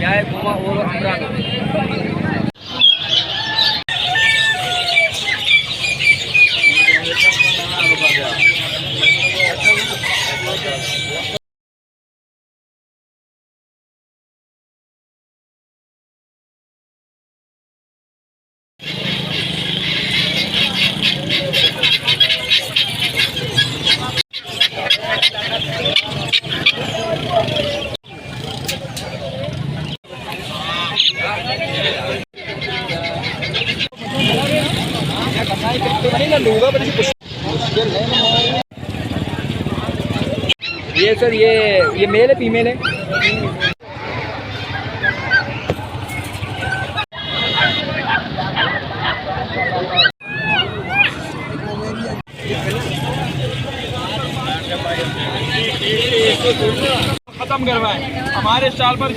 क्या है घुमा और ये सर ये मेल है फीमेल है? खत्म करवाए हमारे स्टॉल पर।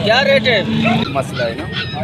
क्या रेट है? मसला है ना।